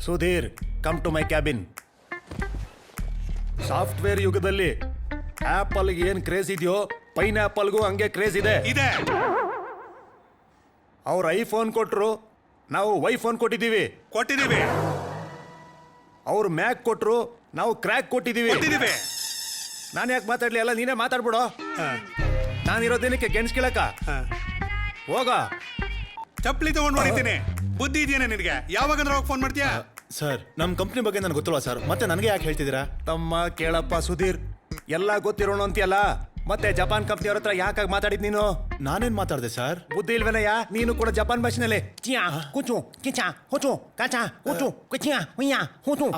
Sudhir, come to my cabin. Software ಯುಗದಲ್ಲಿ ಆಪಲ್ಗೆ ಏನ್ ಕ್ರೇಜ್ ಇದೆಯೋ ಪೈನಾಪಲ್ಗೂ ಹಂಗೆ ಕ್ರೇಜ್ ಇದೆ. ಅವ್ರ ಐಫೋನ್ ಕೊಟ್ರು, ನಾವು ವೈಫೋನ್ ಕೊಟ್ಟಿದ್ದೀವಿ. ಅವ್ರು ಮ್ಯಾಕ್ ಕೊಟ್ರು, ನಾವು ಕ್ರ್ಯಾಕ್ ಕೊಟ್ಟಿದ್ದೀವಿ. ನಾನು ಯಾಕೆ ಮಾತಾಡ್ಲಿ? ಅಲ್ಲ ನೀನೇ ಮಾತಾಡ್ಬಿಡೋ. ನಾನಿರೋ ದಿನಕ್ಕೆ ಗೆಣಸ್ ಕೀಳಕ ಹೋಗ. ಚಪ್ಪಲಿ ತಗೊಂಡು ಹೊಡಿತೀನಿ. ಬುದ್ಧಿ ಇದೆಯಾ ನಿನಗೆ? ಯಾವಾಗಂದ್ರೆ ಹೋಗಿ ಫೋನ್ ಮಾಡ್ತೀಯಾ? ಸರ್, ನಮ್ಮ ಕಂಪ್ನಿ ಬಗ್ಗೆ ನನಗೆ ಗೊತ್ತಿಲ್ವಾ ಸರ್? ಮತ್ತೆ ನನಗೆ ಯಾಕೆ ಹೇಳ್ತಿದ್ದೀರಾ? ತಮ್ಮ ಕೇಳಪ್ಪ ಸುಧೀರ್, ಎಲ್ಲ ಗೊತ್ತಿರೋಣ ಅಂತೀಯಲ್ಲ, ಮತ್ತೆ ಜಪಾನ್ ಕಂಪ್ನಿಯವ್ರ ಹತ್ರ ಯಾಕಾಗಿ ಮಾತಾಡಿದ್ ನೀನು? ನಾನೇನ್ ಮಾತಾಡ್ದೆ ಸರ್? ಬುದ್ಧಿ ಇಲ್ವೇನಯ್ಯ? ನೀನು ಕೂಡ ಜಪಾನ್ ಭಾಷೆನಲ್ಲಿ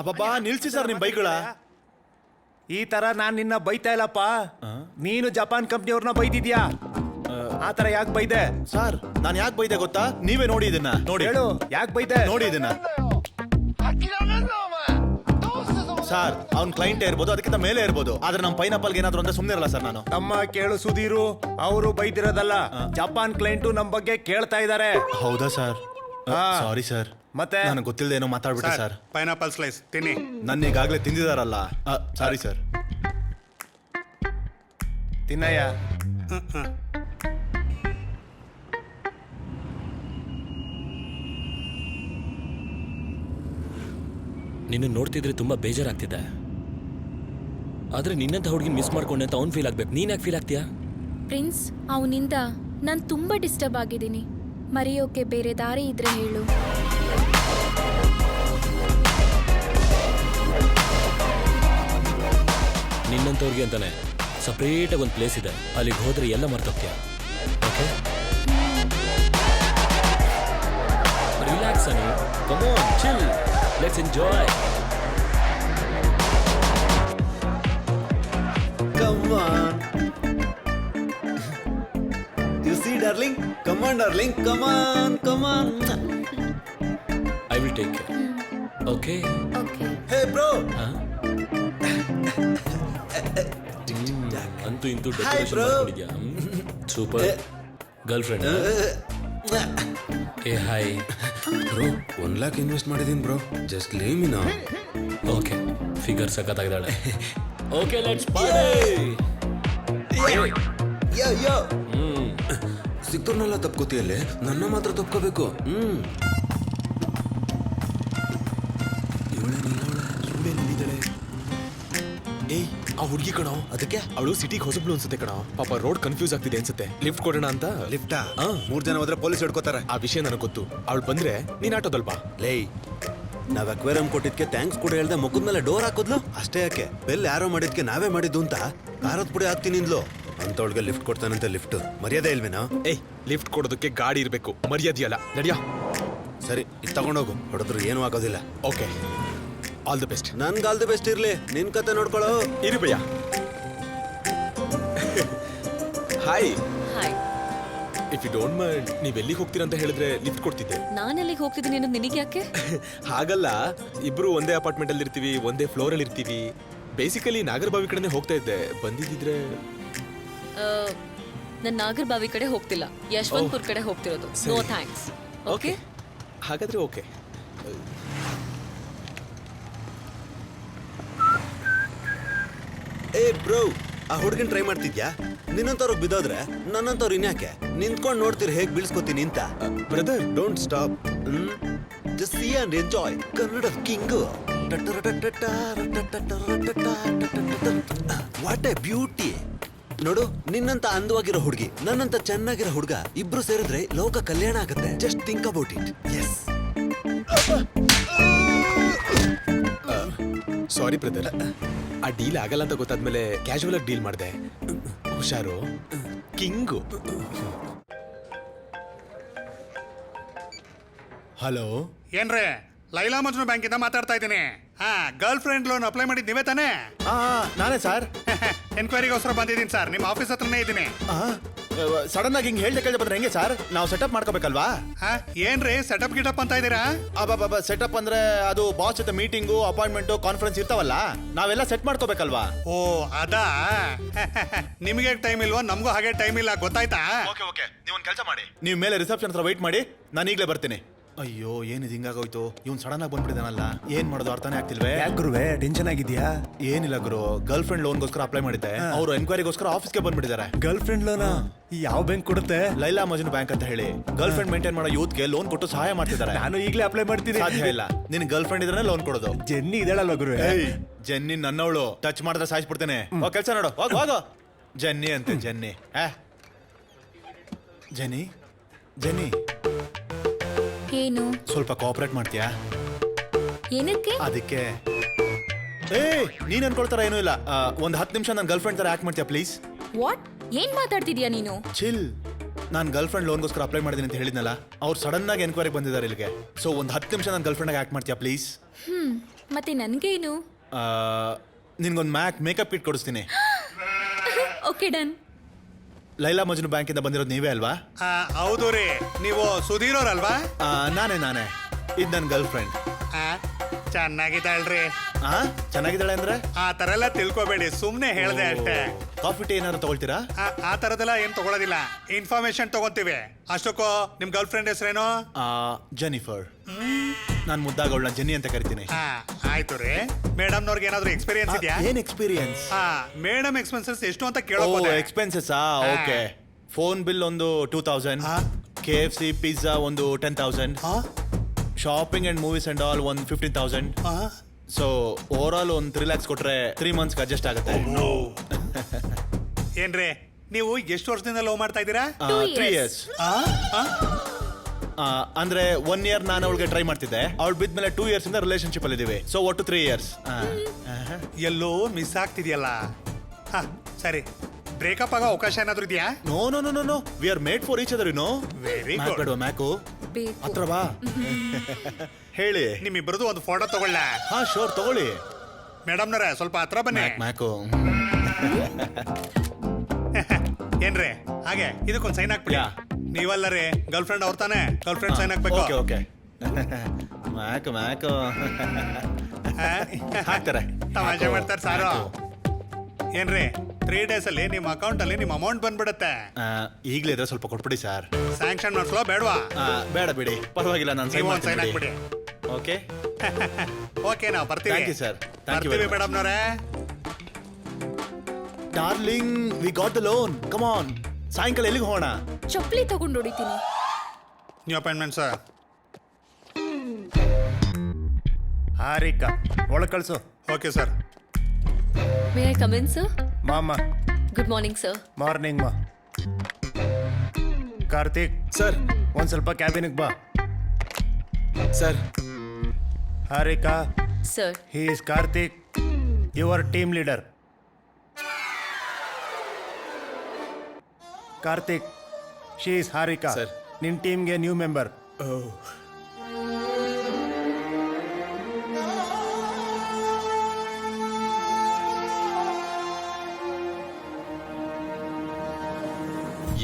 ಅಬ್ಬಬ್ಬಾ, ನಿಲ್ಸಿ ಸರ್ ನಿಮ್ ಬೈಗಳ. ಈ ತರ ನಾನ್ ನಿನ್ನ ಬೈತಾ ಇಲ್ಲಪ್ಪ. ನೀನು ಜಪಾನ್ ಕಂಪ್ನಿಯವ್ರನ್ನ ಬೈದಿದ್ಯಾ? ಆ ತರ ಯಾಕೆ ಬೈದೆ? ಸರ್, ನಾನು ಯಾಕೆ ಬೈದೆ ಗೊತ್ತಾ? ನೀವೇ ನೋಡಿ ಇದನ್ನ. ನೋಡಿ ಹೇಳು, ಯಾಕೆ ಬೈದೆ? ನೋಡಿ ಇದನ್ನ. ಸರ್, ಅವ್ನ್ ಕ್ಲೈಂಟ್ ಇರ್ಬೋದು, ಅದಕ್ಕಿಂತ ಮೇಲೆ ಇರ್ಬೋದು, ಆದ್ರೆ ನಮ್ಮ ಪೈನಾಪಲ್ಗೆ ಏನಾದ್ರು ಅಂತ ಸುಮ್ಮನೆ ಇರಲ್ಲ ಸರ್ ನಾನು. ತಮ್ಮ ಕೇಳು ಸುಧೀರು, ಅವರು ಬೈದಿರೋದಲ್ಲ, ಜಪಾನ್ ಕ್ಲೈಂಟು ನಮ್ ಬಗ್ಗೆ ಕೇಳ್ತಾ ಇದಾರೆ. ಹೌದಾ ಸರ್? ಸಾರಿ ಸರ್, ಮತ್ತೆ ನನಗೆ ಗೊತ್ತಿಲ್ಲದೆ ಏನೋ ಮಾತಾಡ್ಬಿಟ್ಟೆ ಸರ್. ಪೈನಾಪಲ್ ಸ್ಲೈಸ್ ತಿನ್ನಿ. ನನ್ನ ಈಗಾಗಲೇ ತಿಂದಿದಾರಲ್ಲ. Sorry sir. ತಿನ್ನಯ್ಯ. ನಿನ್ನ ನೋಡ್ತಿದ್ರೆ ತುಂಬಾ ಬೇಜಾರಾಗ್ತಿದೆ. ಆದ್ರೆ ನಿನ್ನಂತ ಹುಡುಗಿನ ಮಿಸ್ ಮಾಡ್ಕೊಂಡೆ ಅಂತ ಅವ್ನು ಫೀಲ್ ಆಗ್ಬೇಕು. ನೀನ್ ಯಾಕೆ ಫೀಲ್ ಆಗ್ತೀಯಾ? ಪ್ರಿನ್ಸ್, ಅವನಿಂದ ನಾನು ತುಂಬಾ ಡಿಸ್ಟರ್ಬ್ ಆಗಿದ್ದೀನಿ. ಮರೆಯೋಕೆ ಬೇರೆ ದಾರಿ ಇದ್ರೆ ಹೇಳು. ನಿನ್ನಂತವ್ರಿಗೆ ಅಂತಾನೆ ಸಪ್ರೇಟಾಗಿ ಒಂದು ಪ್ಲೇಸ್ ಇದೆ. ಅಲ್ಲಿಗೆ ಹೋದ್ರೆ ಎಲ್ಲ ಮರ್ತೋಗ್ತೀಯ. ಓಕೆ, ರಿಲ್ಯಾಕ್ಸ್ ಅನಿ. Come on, chill, let's enjoy. Come on. You see, darling? Come on, darling. Come on, come on. I will take care. Okay okay. Hey, bro. ಅಂತೂ ಇಂತೂ Hi, ಡೆಕೋರೇಷನ್ bro. ಮಾಡ್ಕೊಂಡಿದ್ಯಾ? Super. Girl friend? ಏ hi bro, 1 lakh invest ಮಾಡಿದೀನಿ bro. Just leave me now. Okay, figure ಸಖತ್ತಾಗಿದ್ದಾಳೆ. Okay, let's party. Yo. ಸಿಕ್ತವ್ರನ್ನೆಲ್ಲ ತಪ್ಕೋತಿಯಲ್ಲೇ, ನನ್ನ ಮಾತ್ರ ತಪ್ಕೋಬೇಕು. ಏಯ್, ಆ ಹುಡುಗಿ ಕಣೋ. ಅದಕ್ಕೆ ಅವಳು ಸಿಟಿಗೆ ಹೊಸಬ್ಳು ಅನ್ಸುತ್ತೆ ಕಣೋ. ಪಾಪ ರೋಡ್ ಕನ್ಫ್ಯೂಸ್ ಆಗ್ತಿದೆ ಅನ್ಸುತ್ತೆ. ಲಿಫ್ಟ್ ಕೊಡೋಣ ಅಂತ. ಲಿಫ್ಟಾ? 3 ಜನ ಹೋದ್ರೆ ಪೊಲೀಸ್ ಹಿಡ್ಕೋತಾರೆ. ಆ ವಿಷಯ ನನಗೆ ಗೊತ್ತು. ಅವಳು ಬಂದ್ರೆ ನೀನ್ ಆಟೋದಲ್ಪ. ಲೇ, ನಾವ್ ಅಕ್ವೇರಿಯಂ ಕೊಟ್ಟಿದ್ಕೆ ಥ್ಯಾಂಕ್ಸ್ ಕೂಡ ಹೇಳ್ದೆ ಮುಖದ ಮೇಲೆ ಡೋರ್ ಹಾಕಿದ್ಲು. ಅಷ್ಟೇ ಯಾಕೆ, ಬೆಲ್ ಯಾರೋ ಮಾಡಿದ್ಕೆ ನಾವೇ ಮಾಡಿದ್ದು ಅಂತ ಖಾರದ ಪುಡಿ ಹಾಕ್ತೀನಿ ಅಂದ್ಲು. ಅಂತವಳಿಗೆ ಲಿಫ್ಟ್ ಕೊಡ್ತಾನಂತೆ. ಲಿಫ್ಟ್ ಮರ್ಯಾದೆ ಇಲ್ವೇನೋ? ಏಯ್, ಲಿಫ್ಟ್ ಕೊಡೋದಕ್ಕೆ ಗಾಡಿ ಇರ್ಬೇಕು, ಮರ್ಯಾದೆಯಲ್ಲ. ನಡಿಯಾ. ಸರಿ, ಇದು ತಗೊಂಡೋಗು. ಹೊಡೆದ್ರು ಏನೂ ಆಗೋದಿಲ್ಲ. Okay, all the best. ನನ್ಗೆ ಆಲ್ ದಿ ಬೆಸ್ಟ್ ಇರ್ಲಿ. ನಿನ್ ಕತೆ ನೋಡ್ಕೊಳ್ಳೋ. ಇರು ಭಯ್ಯ. Hi. Hi. If you don't mind, ನೀವ್ ಎಲ್ಲಿಗೆ ಹೋಗ್ತೀರಾ ಅಂತ ಹೇಳಿದ್ರೆ ಲಿಫ್ಟ್ ಕೊಡ್ತಿದ್ದೆ. ನಾನು ಎಲ್ಲಿಗೆ ಹೋಗ್ತಿದ್ದೀನಿ ಅನ್ನೋದು ನಿನಗೆ ಯಾಕೆ? ಹಾಗಲ್ಲ, ಇಬ್ರು ಒಂದೇ ಅಪಾರ್ಟ್ಮೆಂಟ್ ಅಲ್ಲಿ ಇರ್ತೀವಿ, ಒಂದೇ ಫ್ಲೋರ್ ಅಲ್ಲಿ ಇರ್ತೀವಿ. ಬೇಸಿಕಲಿ ನಾಗರಬಾವಿ ಕಡೆನೆ ಹೋಗ್ತಾ ಇದ್ದೆ. ಬಂದಿದ್ರೆ ನಾನು ನಾಗರಬಾವಿ ಕಡೆ ಹೋಗ್ತಿಲ್ಲ, ಯಶವಂತಪುರ ಕಡೆ ಹೋಗ್ತಿರೋದು. No thanks. ಓಕೆ, ಹಾಗಾದ್ರೆ ಓಕೆ. ಏ ಬ್ರೋ, ಆ ಹುಡುಗಿನ ಟ್ರೈ ಮಾಡ್ತಿದ್ಯಾ? ನಿನ್ನಂತವ್ರಿಗೆ ಬಿದ್ದೋದ್ರೆ ನನ್ನಂತವ್ರು ಇನ್ಯಾಕೆ ನಿಂತ್ಕೊಂಡು ನೋಡ್ತೀರಿ ಹೇಗ್ ಬೀಳ್ಸ್ಕೊತೀನಿ ಅಂತ. Brother, don't stop. Just C and enjoy. Kannada king. What A beauty. ನೋಡು, ನಿನ್ನಂತ ಅಂದವಾಗಿರೋ ಹುಡುಗಿ, ನನ್ನಂತ ಚೆನ್ನಾಗಿರೋ ಹುಡುಗ ಇಬ್ರು ಸೇರಿದ್ರೆ ಲೋಕ ಕಲ್ಯಾಣ ಆಗುತ್ತೆ. Just think about it. Yes. Sorry brother, ಆ ಡೀಲ್ ಆಗಲ್ಲ ಅಂತ ಗೊತ್ತಾದ್ಮೇಲೆ ಕ್ಯಾಶುವಲ್ ಆಗಿ ಡೀಲ್ ಮಾಡಿದೆ. ಹುಷಾರು, ಕಿಂಗು. ಹಲೋ. ಏನ್ರೇ, ಲೈಲಾ ಮಜ್ನು ಬ್ಯಾಂಕಿಂದ ಮಾತಾಡ್ತಾ ಇದ್ದೀನಿ. ಗರ್ಲ್ ಫ್ರೆಂಡ್ ಲೋನ್ ಅಪ್ಲೈ ಮಾಡಿದ್ ನೀವೇ ತಾನೇ? ನಾನೇ ಸರ್. ಎನ್ಕ್ವೈರಿಗೋಸ್ಕರ ಬಂದಿದ್ದೀನಿ ಸರ್. ನಿಮ್ಮ ಆಫೀಸ್ ಹತ್ರನೇ ಇದ್ದೀನಿ. ಸಡನ್ ಆಗಿ ಹಿಂಗೆ ಹೇಳ್ದೆ ಕೇಳ್ದೆ ಬಂದ್ರೆ ಹೆಂಗೆ ಸರ್? ನಾವು ಸೆಟಪ್ ಮಾಡ್ಕೋಬೇಕಲ್ವಾ? ಏನ್ರಿ ಸೆಟಪ್ ಗಿಟಪ್ ಅಂತ ಇದ್ದೀರಾ? ಸೆಟಪ್ ಅಂದ್ರೆ ಅದು ಬಾಸ್ ಜೊತೆ ಮೀಟಿಂಗು, ಅಪಾಯಿಂಟ್ಮೆಂಟು, ಕಾನ್ಫರೆನ್ಸ್ ಇರ್ತಾವಲ್ಲ, ನಾವೆಲ್ಲ ಸೆಟ್ ಮಾಡ್ಕೋಬೇಕಲ್ವಾ? ಓ ಅದಾ. ನಿಮಗೆ ಟೈಮ್ ಇಲ್ವಾ? ನಮಗೂ ಹಾಗೆ ಟೈಮ್ ಇಲ್ಲ, ಗೊತ್ತಾಯ್ತಾ? ಓಕೆ, ನೀವು ಒಂದು ಕೆಲಸ ಮಾಡಿ. ನೀವು ಮೇಲೆ ರಿಸೆಪ್ಷನ್ ಹತ್ರ ವೆಯ್ಟ್ ಮಾಡಿ, ನಾನು ಈಗಲೇ ಬರ್ತೀನಿ. ಅಯ್ಯೋ ಏನಿದು ಹಿಂಗಾಗೋಯ್ತು ಇವ್ನು ಸಡನ್ ಆಗಿ ಬಂದ್ಬಿಟ್ಟಿದಾನಲ್ಲ ಏನ್ ಮಾಡೋದು ಅರ್ಥನೇ ಆಗ್ತಿಲ್ವೇ ಯಾಕೆ ಗುರುವೆ ಟೆನ್ಷನ್ ಆಗಿದ್ಯಾ? ಏನಿಲ್ಲ ಗುರು ಗರ್ಲ್ ಫ್ರೆಂಡ್ ಲೋನ್ಗೋಸ್ಕರ ಅಪ್ಲೈ ಮಾಡಿದ್ದೆ ಅವರು ಎನ್ಕ್ವೈರಿಗೋಸ್ಕರ ಆಫೀಸ್ಗೆ ಬಂದ್ಬಿಟ್ಟಿದ್ದಾರೆ. Girl friend ಲೋನಾ? ಯಾವ ಬ್ಯಾಂಕ್ ಕೊಡುತ್ತೆ? ಲೈಲಾ ಮಜ್ನು ಬ್ಯಾಂಕ್ ಅಂತ ಹೇಳಿ ಗರ್ಲ್ ಫ್ರೆಂಡ್ ಮೇಂಟೈನ್ ಮಾಡೋ ಯೂತ್ಗೆ ಲೋನ್ ಕೊಟ್ಟು ಸಹಾಯ ಮಾಡ್ತಿದ್ದಾರೆ. ನಾನು ಈಗಲೇ ಅಪ್ಲೈ ಮಾಡ್ತೀನಿ. ಸಾಧ್ಯ ಇಲ್ಲ, ನಿನ್ ಗರ್ಲ್ ಫ್ರೆಂಡ್ ಇದ್ರೆ ಲೋನ್ ಕೊಡೋದು. ಜೆನ್ನಿ ಇದಾಳಲ್ವ ಗುರುವೆ? ಜೆನ್ನಿ ನನ್ನವಳು, ಟಚ್ ಮಾಡಿದ್ರೆ ಸಾಯಿಸ್ಬಿಡ್ತೇನೆ. ಹೋಗ್ ಕೆಲಸ ನೋಡು, ಹೋಗು ಹೋಗು. ಜೆನ್ನಿ ಅಂತೆ ಜೆನ್ನಿ. ಜೆನ್ನಿ ಜೆನ್ನಿ ಏನು? ಸ್ವಲ್ಪ ಕೋಆಪರೇಟ್ ಮಾಡ್ತೀಯಾ? ಏನಕ್ಕೆ? ಅದಕ್ಕೆ ನೀನ್ ಅನ್ಕೊಳ್ತಾರ ಏನೂ ಇಲ್ಲ. ಒಂದ್ 10 ನಿಮಿಷ ನನ್ನ ಗರ್ಲ್ ಫ್ರೆಂಡ್ ತರ ಆಕ್ಟ್ ಮಾಡ್ತೀಯಾ ಪ್ಲೀಸ್? ವಾಟ್? ಏನ್ ಮಾತಾಡ್ತಿದ್ಯಾ ನೀನು? ಚಿಲ್. ನಾನು ಗರ್ಲ್ ಫ್ರೆಂಡ್ ಲೋನ್ಗೋಸ್ಕರ ಅಪ್ಲೈ ಮಾಡಿದ್ದೀನಿ ಅಂತ ಹೇಳಿದ್ನಲ್ಲ, ಅವ್ರು ಸಡನ್ ಆಗಿ ಎನ್ಕ್ವೈರಿ ಬಂದಿದ್ದಾರೆ ಇಲ್ಲಿಗೆ. ಸೊ ಒಂದು 10 ನಿಮಿಷ ನನ್ನ ಗರ್ಲ್ ಫ್ರೆಂಡ್ ಆಕ್ಟ್ ಮಾಡ್ತೀಯಾ ಪ್ಲೀಸ್? ಮತ್ತೆ ನನ್ಗೇನು? ನಿನ್ಗೊಂದು ಮೇಕಪ್ ಕಿಟ್ ಕೊಡಿಸ್ತೀನಿ. Okay done. ಲೈಲಾ ಮಜ್ನು ಬ್ಯಾಂಕಿಂದ ಬಂದಿರೋದು ನೀವೇ ಅಲ್ವಾ? ಹೌದು ರೀ, ನೀವು ಸುಧೀರೋರಲ್ವಾ? ನಾನೇ ಇದು ನನ್ನ ಗರ್ಲ್ ಫ್ರೆಂಡ್. ಚೆನ್ನಾಗಿದ್ದಾಳ್ರಿ. ಚೆನ್ನಾಗಿದ್ದಾಳೆ ಅಂದ್ರೆ? ಆ ತರ ಎಲ್ಲ ತಿಳ್ಕೊಬೇಡಿ, ಸುಮ್ನೆ ಹೇಳ್ದೆ ಅಷ್ಟೇ. ಕಾಫಿ ಟೀ ಏನಾದ್ರು ತಗೊಳ್ತೀರಾ? ಆ ತರದೆಲ್ಲ ಏನ್ ತಗೊಳೋದಿಲ್ಲ, ಇನ್ಫಾರ್ಮೇಶನ್ ತಗೊಂತೀವಿ ಅಷ್ಟಕ್ಕೋ. ನಿಮ್ ಗರ್ಲ್ ಫ್ರೆಂಡ್ ಹೆಸರೇನು? ಜೆನಿಫರ್. ನಾನು ಮುದ್ದಾಗವಳ ಜೆನ್ನಿ ಅಂತ ಕರಿತೀನಿ. ಆಯ್ತು ರೀ. ಮೇಡಮ್ ನವ್ರಿಗೆ ಏನಾದ್ರು ಎಕ್ಸ್ಪೀರಿಯನ್ಸ್ ಇದೆಯಾ? ಏನ್ ಎಕ್ಸ್ಪೀರಿಯನ್ಸ್? ಮೇಡಮ್ ಎಕ್ಸ್ಪೆನ್ಸಸ್ ಎಷ್ಟು ಅಂತ ಕೇಳೋದು. Expenses okay. ಫೋನ್ ಬಿಲ್ ಒಂದು 2000, KFC ಪಿಜ್ಜಾ ಒಂದು 10,000, shopping and movies and all ಒಂದು 15,000. ಸೊ ಓವರ್ ಆಲ್ ಒಂದು 3 lakhs ಕೊಟ್ರೆ 3 months ಅಡ್ಜಸ್ಟ್ ಆಗುತ್ತೆ. ಏನ್ರಿ ನೀವು ಎಷ್ಟು ವರ್ಷದಿಂದ ಲವ್ ಮಾಡ್ತಾ ಇದ್ದೀರಾ? 3 years. ಅಂದ್ರೆ 1 year ನಾನು ಅವಳಿಗೆ ಟ್ರೈ ಮಾಡ್ತಿದ್ದೆ, ಅವಳು ಬಿದ್ಮೇಲೆ 2 years ಇಂದ ರಿಲೇಶನ್ಶಿಪ್ ಅಲ್ಲಿ ಇದೀವಿ. ಸೊ ಒಟ್ಟು 3 years. ಎಲ್ಲೋ ಮಿಸ್ ಆಗ್ತಿದ್ಯಲ್ಲ. ಸರಿ, ಬ್ರೇಕಪ್ ಆಗೋ ಅವಕಾಶ ಏನಾದ್ರು ಇದೆಯಾ? No no no no no, we are made for each other, you know. Very good. ಬೇಡವಾ ಮ್ಯಾಕು? ಬೇಕು. ಹತ್ರ ಬಾ. ಹೇಳಿ. ನಿಮ್ಮಿಬ್ಬರದು ಒಂದು ಫೋಟೋ ತಗೊಳ್ಳ? ಶೋರ್ ತಗೊಳ್ಳಿ. ಮೇಡಮ್ನವ್ರೆ ಸ್ವಲ್ಪ ಹತ್ರ ಬನ್ನಿ. ಮ್ಯಾಕು. ಏನ್ರಿ ಹಾಗೆ ಇದಕ್ಕೊಂದು ಸೈನ್ ಹಾಕ್ಬಿಡಿ. ನೀವಲ್ಲ ರೀ ಗರ್ಲ್ ಫ್ರೆಂಡ್ ಅವ್ರ ತಾನೆ, ಗರ್ಲ್ ಫ್ರೆಂಡ್ ಸೈನ್ ಹಾಕ್ಬೇಕು. Okay okay. ಮ್ಯಾಕು ಹಾಕ್ತಾರೆ. ತಮಾಷೆ ಮಾಡ್ತಾರೆ ಸಾರು. ಏನ್ರಿ 3 days ಅಲ್ಲಿ ನಿಮ್ಮ ಅಕೌಂಟ್ ಅಲ್ಲಿ ನಿಮ್ಮ ಅಮೌಂಟ್ ಬಂದ್ಬಿಡುತ್ತೆ. ಈಗಲೇ ಇದ್ರೆ ಸ್ವಲ್ಪ ಕೊಟ್ಬಿಡಿ ಸರ್. ಸ್ಯಾಂಕ್ಷನ್ ಮಾಡಿಸ್ಲೋ ಬೇಡವಾ? ಬೇಡ ಬಿಡಿ, ಪರವಾಗಿಲ್ಲ, ನಾನು ಸೈನ್ ಸೈನ್ ಹಾಕ್ಬಿಡಿ. ಓಕೆ ಓಕೆ, ನಾವು ಬರ್ತೀವಿ. Thank you sir. Thank you ಬರ್ತೀವಿ ಮೇಡಮ್ನವ್ರೆ. Darling, we got the loan, come on. ಸಾಯಂಕಾಲ ಎಲ್ಲಿಗೆ ಹೋಗೋಣ? ಚಪ್ಪಲಿ ತಗೊಂಡು ಹೊಡಿತೀನಿ. New appointment sir. ಹಾರಿಕಾ ಒಳಗೆ ಕಳ್ಸು. Okay sir. May I come in sir? ಮಾಮ ಗುಡ್ ಮಾರ್ನಿಂಗ್ ಸರ್. ಮಾರ್ನಿಂಗ್ ಮಾ. ಕಾರ್ತಿಕ್ ಸರ್. ಒಂದ್ ಸ್ವಲ್ಪ ಕ್ಯಾಬಿನಿಗೆ ಬಾ. Sir. Harika, sir. He is Karthik, your team leader. Karthik, she is Harika, Sir. ನಿನ್ ಟೀಮ್ಗೆ ನ್ಯೂ ಮೆಂಬರ್.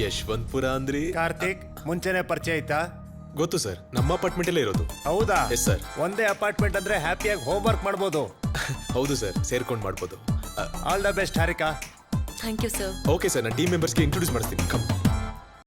ಯಶವಂತಪುರ ಅಂದ್ರಿ? ಕಾರ್ತಿಕ್, ಮುಂಚೆನೆ ಪರಿಚಯ ಆಯ್ತಾ? ಗೊತ್ತು ಸರ್, ನಮ್ಮ ಅಪಾರ್ಟ್ಮೆಂಟ್ ಅಲ್ಲೇ ಇರೋದು. ಹೌದಾ? Yes sir. ಒಂದೇ ಅಪಾರ್ಟ್ಮೆಂಟ್ ಅಂದ್ರೆ ಹ್ಯಾಪಿಯಾಗಿ ಹೋಮ್ ವರ್ಕ್ ಮಾಡ್ಬೋದು. ಹೌದು ಸರ್, ಸೇರ್ಕೊಂಡು ಮಾಡ್ಬೋದು. All the best Harika. Thank you sir. Okay sir, ನಾನು ಟೀಮ್ ಮೆಂಬರ್ಸ್ಗೆ ಇಂಟ್ರೊಡ್ಯೂಸ್ ಮಾಡಿಸ್ತೀನಿ. ಕಮ್.